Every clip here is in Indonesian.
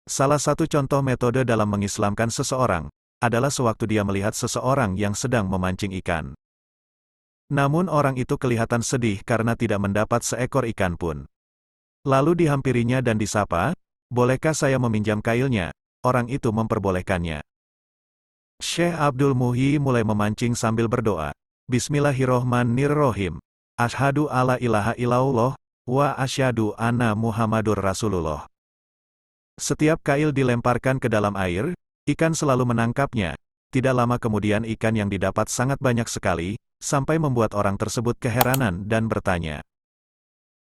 Salah satu contoh metode dalam mengislamkan seseorang, adalah sewaktu dia melihat seseorang yang sedang memancing ikan. Namun orang itu kelihatan sedih karena tidak mendapat seekor ikan pun. Lalu dihampirinya dan disapa, "Bolehkah saya meminjam kailnya?" Orang itu memperbolehkannya. Syekh Abdul Muhyi mulai memancing sambil berdoa. Bismillahirrohmanirrohim. Asyhadu alla ilaha illallah, wa asyhadu anna Muhammadur Rasulullah. Setiap kail dilemparkan ke dalam air, ikan selalu menangkapnya. Tidak lama kemudian ikan yang didapat sangat banyak sekali, sampai membuat orang tersebut keheranan dan bertanya,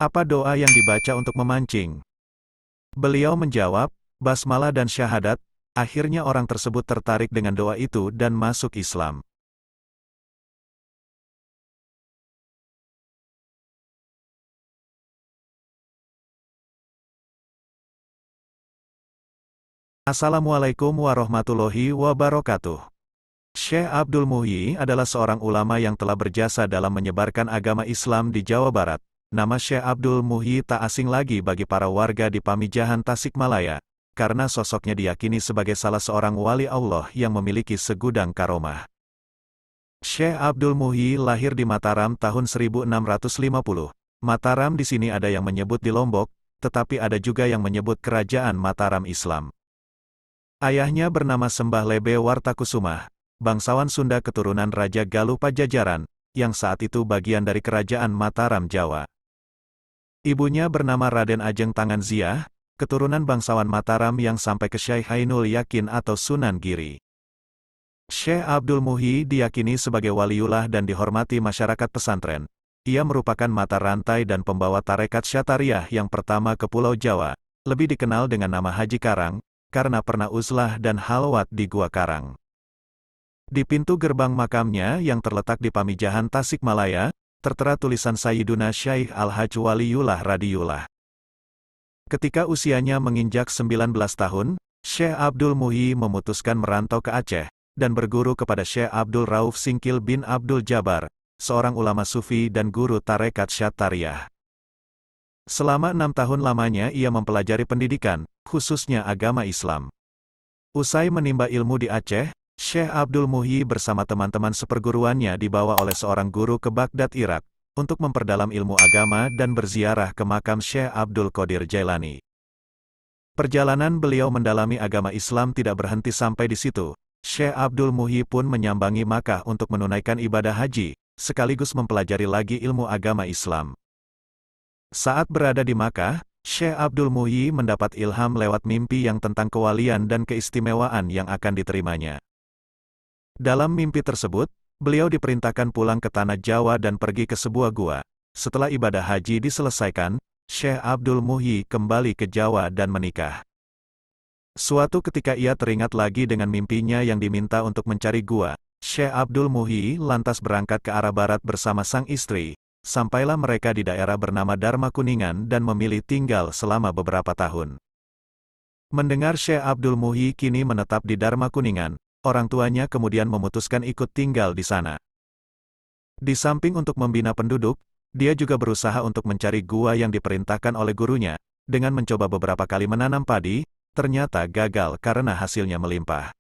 "Apa doa yang dibaca untuk memancing?" Beliau menjawab, "Basmalah dan syahadat." Akhirnya orang tersebut tertarik dengan doa itu dan masuk Islam. Assalamualaikum warahmatullahi wabarakatuh. Syekh Abdul Muhyi adalah seorang ulama yang telah berjasa dalam menyebarkan agama Islam di Jawa Barat. Nama Syekh Abdul Muhyi tak asing lagi bagi para warga di Pamijahan Tasikmalaya, karena sosoknya diyakini sebagai salah seorang wali Allah yang memiliki segudang karomah. Syekh Abdul Muhyi lahir di Mataram tahun 1650. Mataram di sini ada yang menyebut di Lombok, tetapi ada juga yang menyebut Kerajaan Mataram Islam. Ayahnya bernama Sembah Lebe Wartakusumah, bangsawan Sunda keturunan Raja Galuh Pajajaran, yang saat itu bagian dari Kerajaan Mataram Jawa. Ibunya bernama Raden Ajeng Tanganziah, keturunan bangsawan Mataram yang sampai ke Syekh Ainul Yakin atau Sunan Giri. Syekh Abdul Muhyi diyakini sebagai waliullah dan dihormati masyarakat pesantren. Ia merupakan mata rantai dan pembawa tarekat Syatariah yang pertama ke Pulau Jawa, lebih dikenal dengan nama Haji Karang, karena pernah uzlah dan halwat di Gua Karang. Di pintu gerbang makamnya yang terletak di Pamijahan Tasikmalaya, tertera tulisan Sayyiduna Syekh Al-Hajj Waliullah Radiyullah. Ketika usianya menginjak 19 tahun, Syekh Abdul Muhyi memutuskan merantau ke Aceh, dan berguru kepada Syekh Abdul Rauf Singkil bin Abdul Jabar, seorang ulama sufi dan guru tarekat Syatariah. Selama 6 tahun lamanya ia mempelajari pendidikan, khususnya agama Islam. Usai menimba ilmu di Aceh, Syekh Abdul Muhyi bersama teman-teman seperguruannya dibawa oleh seorang guru ke Baghdad, Irak, untuk memperdalam ilmu agama dan berziarah ke makam Syekh Abdul Qadir Jailani. Perjalanan beliau mendalami agama Islam tidak berhenti sampai di situ. Syekh Abdul Muhyi pun menyambangi Makkah untuk menunaikan ibadah haji, sekaligus mempelajari lagi ilmu agama Islam. Saat berada di Makkah, Syekh Abdul Muhyi mendapat ilham lewat mimpi yang tentang kewalian dan keistimewaan yang akan diterimanya. Dalam mimpi tersebut, beliau diperintahkan pulang ke tanah Jawa dan pergi ke sebuah gua. Setelah ibadah haji diselesaikan, Syekh Abdul Muhyi kembali ke Jawa dan menikah. Suatu ketika ia teringat lagi dengan mimpinya yang diminta untuk mencari gua. Syekh Abdul Muhyi lantas berangkat ke arah barat bersama sang istri. Sampailah mereka di daerah bernama Dharma Kuningan dan memilih tinggal selama beberapa tahun. Mendengar Syekh Abdul Muhyi kini menetap di Dharma Kuningan, orang tuanya kemudian memutuskan ikut tinggal di sana. Di samping untuk membina penduduk, dia juga berusaha untuk mencari gua yang diperintahkan oleh gurunya. Dengan mencoba beberapa kali menanam padi, ternyata gagal karena hasilnya melimpah.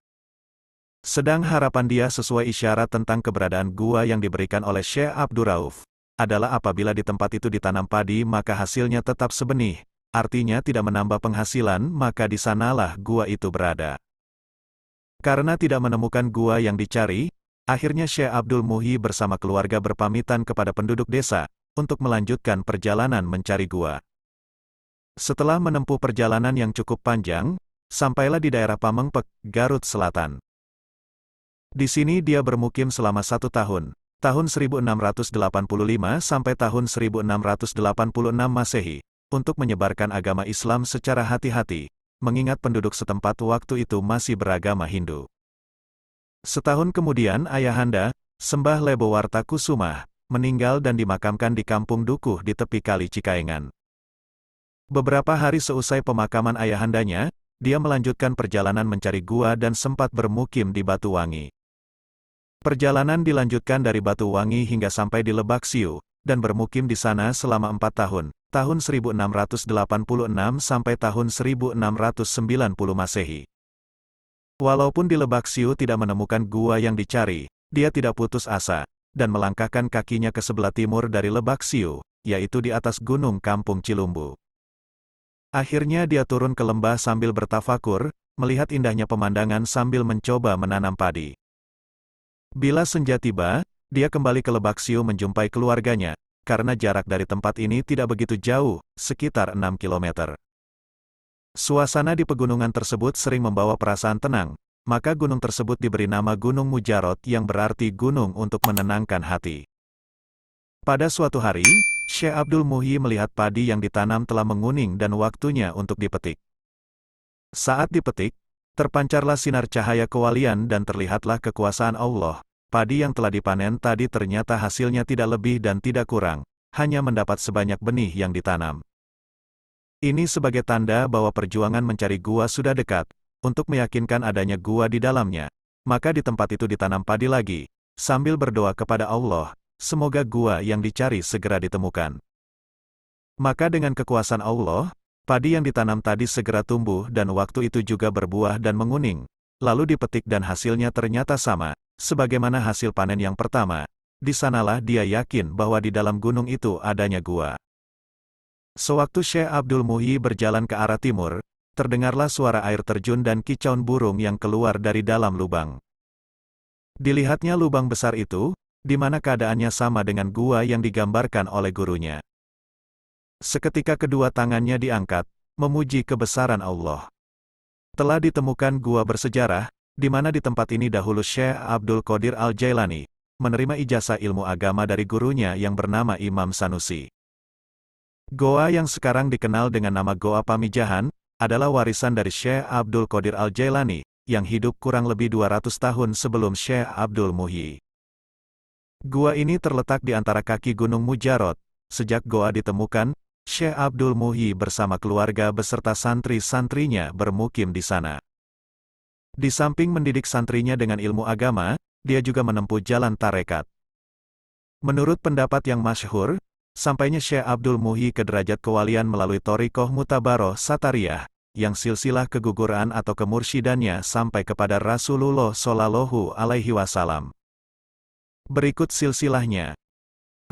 Sedang harapan dia sesuai isyarat tentang keberadaan gua yang diberikan oleh Syekh Abdul Rauf adalah apabila di tempat itu ditanam padi maka hasilnya tetap sebenih, artinya tidak menambah penghasilan, maka di sanalah gua itu berada. Karena tidak menemukan gua yang dicari, akhirnya Syekh Abdul Muhyi bersama keluarga berpamitan kepada penduduk desa, untuk melanjutkan perjalanan mencari gua. Setelah menempuh perjalanan yang cukup panjang, sampailah di daerah Pamengpek, Garut Selatan. Di sini dia bermukim selama 1 tahun, tahun 1685 sampai tahun 1686 Masehi, untuk menyebarkan agama Islam secara hati-hati, mengingat penduduk setempat waktu itu masih beragama Hindu. Setahun kemudian ayahanda, Sembah Lebo Wartakusumah, meninggal dan dimakamkan di Kampung Dukuh di tepi Kali Cikaengan. Beberapa hari seusai pemakaman ayahandanya, dia melanjutkan perjalanan mencari gua dan sempat bermukim di Batuwangi. Perjalanan dilanjutkan dari Batuwangi hingga sampai di Lebak Siu, dan bermukim di sana selama 4 tahun. tahun 1686 sampai tahun 1690 Masehi. Walaupun di Lebak Siu tidak menemukan gua yang dicari, dia tidak putus asa, dan melangkahkan kakinya ke sebelah timur dari Lebak Siu, yaitu di atas Gunung Kampung Cilumbu. Akhirnya dia turun ke lembah sambil bertafakur, melihat indahnya pemandangan sambil mencoba menanam padi. Bila senja tiba, dia kembali ke Lebak Siu menjumpai keluarganya, karena jarak dari tempat ini tidak begitu jauh, sekitar 6 kilometer. Suasana di pegunungan tersebut sering membawa perasaan tenang, maka gunung tersebut diberi nama Gunung Mujarot yang berarti gunung untuk menenangkan hati. Pada suatu hari, Syekh Abdul Muhyi melihat padi yang ditanam telah menguning dan waktunya untuk dipetik. Saat dipetik, terpancarlah sinar cahaya kewalian dan terlihatlah kekuasaan Allah. Padi yang telah dipanen tadi ternyata hasilnya tidak lebih dan tidak kurang, hanya mendapat sebanyak benih yang ditanam. Ini sebagai tanda bahwa perjuangan mencari gua sudah dekat, untuk meyakinkan adanya gua di dalamnya. Maka di tempat itu ditanam padi lagi, sambil berdoa kepada Allah, semoga gua yang dicari segera ditemukan. Maka dengan kekuasaan Allah, padi yang ditanam tadi segera tumbuh dan waktu itu juga berbuah dan menguning, lalu dipetik dan hasilnya ternyata sama, sebagaimana hasil panen yang pertama. Di sanalah dia yakin bahwa di dalam gunung itu adanya gua. Sewaktu Syekh Abdul Muhyi berjalan ke arah timur, terdengarlah suara air terjun dan kicauan burung yang keluar dari dalam lubang. Dilihatnya lubang besar itu, di mana keadaannya sama dengan gua yang digambarkan oleh gurunya. Seketika kedua tangannya diangkat, memuji kebesaran Allah. Telah ditemukan gua bersejarah, di mana di tempat ini dahulu Syekh Abdul Qadir Al-Jailani menerima ijazah ilmu agama dari gurunya yang bernama Imam Sanusi. Goa yang sekarang dikenal dengan nama Goa Pamijahan, adalah warisan dari Syekh Abdul Qadir Al-Jailani, yang hidup kurang lebih 200 tahun sebelum Syekh Abdul Muhyi. Gua ini terletak di antara kaki Gunung Mujarot. Sejak goa ditemukan, Syekh Abdul Muhyi bersama keluarga beserta santri-santrinya bermukim di sana. Di samping mendidik santrinya dengan ilmu agama, dia juga menempuh jalan tarekat. Menurut pendapat yang masyhur, sampainya Syekh Abdul Muhyi ke derajat kewalian melalui Thariqah Mutabaroh Satariyah, yang silsilah keguguran atau kemursyidannya sampai kepada Rasulullah Shallallahu Alaihi Wasallam. Berikut silsilahnya.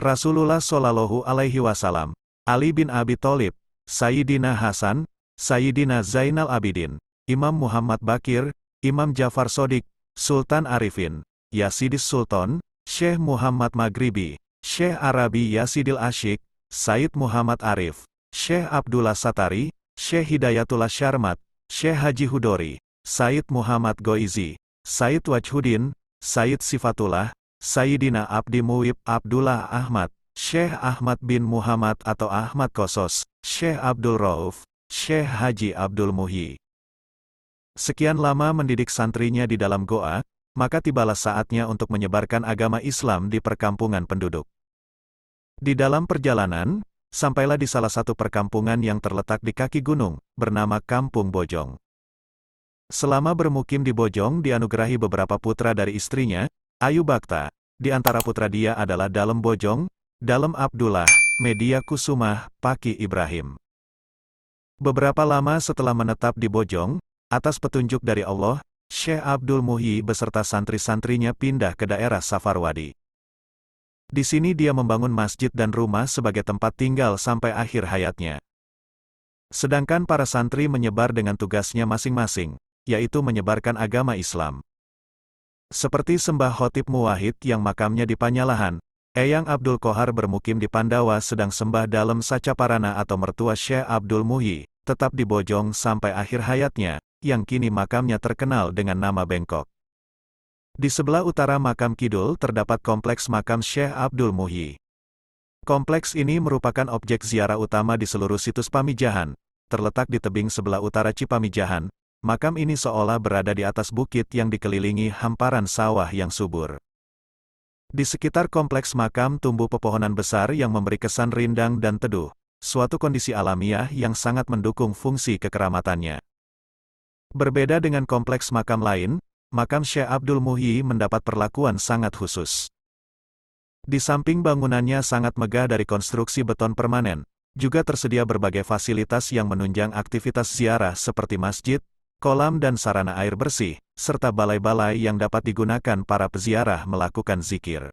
Rasulullah Shallallahu Alaihi Wasallam, Ali bin Abi Thalib, Sayyidina Hasan, Sayyidina Zainal Abidin, Imam Muhammad Bakir, Imam Jafar Shodiq, Sultan Arifin, Yasidis Sultan, Syekh Muhammad Maghribi, Syekh Arabi Yasidil Asyik, Said Muhammad Arif, Syekh Abdullah Satari, Syekh Hidayatullah Syarmat, Syekh Haji Hudori, Said Muhammad Goizi, Said Wajhuddin, Said Sifatullah, Sayyidina Abdi Muwib Abdullah Ahmad, Syekh Ahmad bin Muhammad atau Ahmad Kosos, Syekh Abdul Rauf, Syekh Haji Abdul Muhyi. Sekian lama mendidik santrinya di dalam goa, maka tibalah saatnya untuk menyebarkan agama Islam di perkampungan penduduk. Di dalam perjalanan, sampailah di salah satu perkampungan yang terletak di kaki gunung, bernama Kampung Bojong. Selama bermukim di Bojong dianugerahi beberapa putra dari istrinya, Ayu Bakta. Di antara putra dia adalah Dalem Bojong, Dalem Abdullah, Media Kusumah, Paki Ibrahim. Beberapa lama setelah menetap di Bojong, atas petunjuk dari Allah, Syekh Abdul Muhyi beserta santri-santrinya pindah ke daerah Safarwadi. Di sini dia membangun masjid dan rumah sebagai tempat tinggal sampai akhir hayatnya. Sedangkan para santri menyebar dengan tugasnya masing-masing, yaitu menyebarkan agama Islam. Seperti Sembah Khotib Muwahhid yang makamnya di Panyalahan, Eyang Abdul Qohar bermukim di Pandawa sedang Sembah Dalem Sacaparana atau mertua Syekh Abdul Muhyi, tetap di Bojong sampai akhir hayatnya, yang kini makamnya terkenal dengan nama Bengkok. Di sebelah utara makam kidul terdapat kompleks makam Syekh Abdul Muhyi. Kompleks ini merupakan objek ziarah utama di seluruh situs Pamijahan, terletak di tebing sebelah utara Cipamijahan. Makam ini seolah berada di atas bukit yang dikelilingi hamparan sawah yang subur. Di sekitar kompleks makam tumbuh pepohonan besar yang memberi kesan rindang dan teduh, suatu kondisi alamiah yang sangat mendukung fungsi kekeramatannya. Berbeda dengan kompleks makam lain, makam Syekh Abdul Muhyi mendapat perlakuan sangat khusus. Di samping bangunannya sangat megah dari konstruksi beton permanen, Juga tersedia berbagai fasilitas yang menunjang aktivitas ziarah seperti masjid, kolam dan sarana air bersih, serta balai-balai yang dapat digunakan para peziarah melakukan zikir.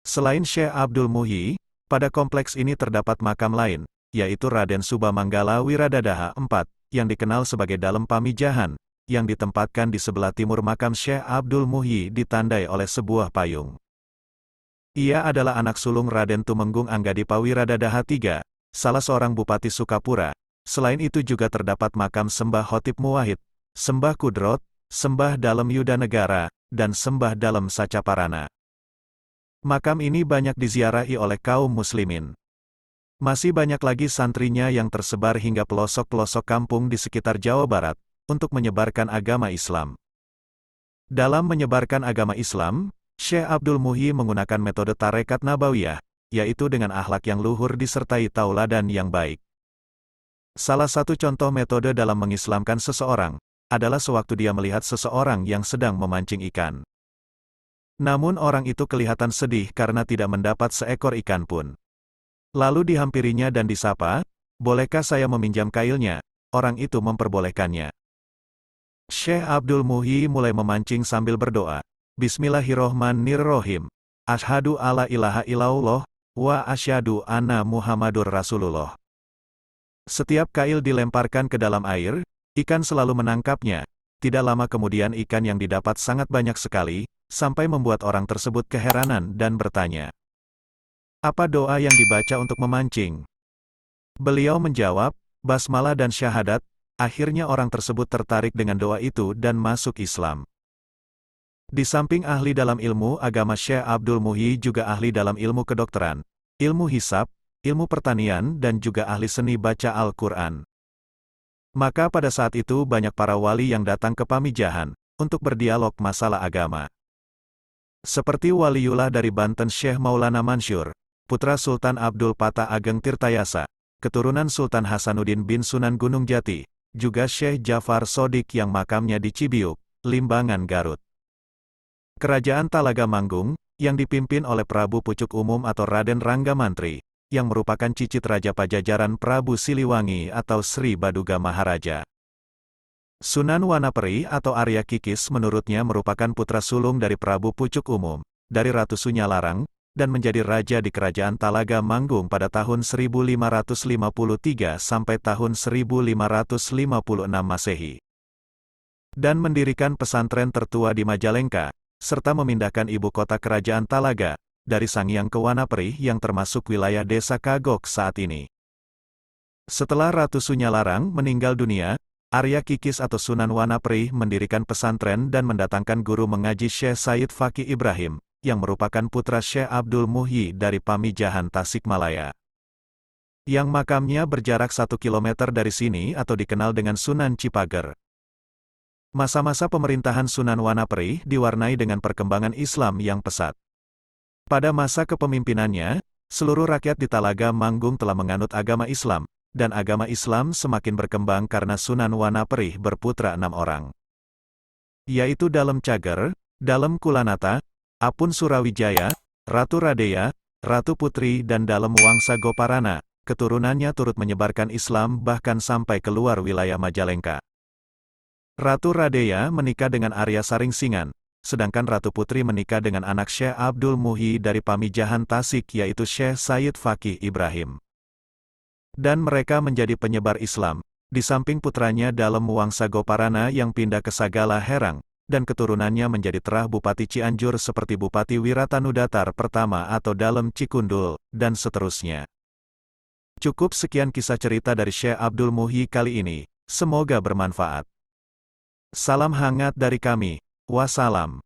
Selain Syekh Abdul Muhyi, pada kompleks ini terdapat makam lain, yaitu Raden Subhamanggala Wiradadaha IV, yang dikenal sebagai Dalem Pamijahan, yang ditempatkan di sebelah timur makam Syekh Abdul Muhyi ditandai oleh sebuah payung. Ia adalah anak sulung Raden Tumenggung Anggadipa Wiradadaha III, salah seorang Bupati Sukapura. Selain itu juga terdapat makam Sembah Khotib Muwahhid, Sembah Kudrot, Sembah Dalem Yudanegara, dan Sembah Dalem Sacaparana. Makam ini banyak diziarahi oleh kaum muslimin. Masih banyak lagi santrinya yang tersebar hingga pelosok-pelosok kampung di sekitar Jawa Barat, untuk menyebarkan agama Islam. Dalam menyebarkan agama Islam, Syekh Abdul Muhyi menggunakan metode tarekat nabawiyah, yaitu dengan akhlak yang luhur disertai tauladan yang baik. Salah satu contoh metode dalam mengislamkan seseorang, adalah sewaktu dia melihat seseorang yang sedang memancing ikan. Namun orang itu kelihatan sedih karena tidak mendapat seekor ikan pun. Lalu dihampirinya dan disapa, "Bolehkah saya meminjam kailnya?" Orang itu memperbolehkannya. Syekh Abdul Muhyi mulai memancing sambil berdoa, "Bismillahirrohmanirrohim. Asyhadu alla ilaha illallah, wa asyhadu anna Muhammadur Rasulullah." Setiap kail dilemparkan ke dalam air, ikan selalu menangkapnya. Tidak lama kemudian ikan yang didapat sangat banyak sekali, sampai membuat orang tersebut keheranan dan bertanya, "Apa doa yang dibaca untuk memancing?" Beliau menjawab, "Basmalah dan syahadat." Akhirnya orang tersebut tertarik dengan doa itu dan masuk Islam. Di samping ahli dalam ilmu agama, Syekh Abdul Muhyi juga ahli dalam ilmu kedokteran, ilmu hisab, ilmu pertanian dan juga ahli seni baca Al-Quran. Maka pada saat itu banyak para wali yang datang ke Pamijahan, untuk berdialog masalah agama. Seperti waliullah dari Banten Syekh Maulana Mansyur, putra Sultan Abdul Patah Ageng Tirtayasa, keturunan Sultan Hasanuddin bin Sunan Gunung Jati, juga Syekh Jafar Sodik yang makamnya di Cibiuk, Limbangan, Garut. Kerajaan Talaga Manggung, yang dipimpin oleh Prabu Pucuk Umum atau Raden Rangga Mantri, yang merupakan cicit Raja Pajajaran Prabu Siliwangi atau Sri Baduga Maharaja. Sunan Wanaperi atau Arya Kikis menurutnya merupakan putra sulung dari Prabu Pucuk Umum, dari Ratu Sunyalarang, dan menjadi raja di Kerajaan Talaga Manggung pada tahun 1553 sampai tahun 1556 Masehi. Dan mendirikan pesantren tertua di Majalengka, serta memindahkan ibu kota Kerajaan Talaga, dari Sangiang ke Wanaperi yang termasuk wilayah desa Kagok saat ini. Setelah Ratu Sunyalarang meninggal dunia, Arya Kikis atau Sunan Wanaperi mendirikan pesantren dan mendatangkan guru mengaji Syekh Said Faqih Ibrahim, yang merupakan putra Syekh Abdul Muhyi dari Pamijahan Tasikmalaya. Yang makamnya berjarak 1 kilometer dari sini atau dikenal dengan Sunan Cipager. Masa-masa pemerintahan Sunan Wanaperi diwarnai dengan perkembangan Islam yang pesat. Pada masa kepemimpinannya, seluruh rakyat di Talaga Manggung telah menganut agama Islam, dan agama Islam semakin berkembang karena Sunan Wanaperi berputra 6 orang. Yaitu Dalem Cager, Dalem Kulanata, Apun Surawijaya, Ratu Radeya, Ratu Putri dan Dalem Wangsa Goparana. Keturunannya turut menyebarkan Islam bahkan sampai keluar wilayah Majalengka. Ratu Radeya menikah dengan Arya Saringsingan, sedangkan Ratu Putri menikah dengan anak Syekh Abdul Muhyi dari Pamijahan Tasik yaitu Syekh Said Faqih Ibrahim. Dan mereka menjadi penyebar Islam, di samping putranya Dalem Wangsa Goparana yang pindah ke Sagala Herang, dan keturunannya menjadi terah Bupati Cianjur seperti Bupati Wiratanudatar pertama atau Dalem Cikundul, dan seterusnya. Cukup sekian kisah cerita dari Syekh Abdul Muhyi kali ini, semoga bermanfaat. Salam hangat dari kami, wassalam.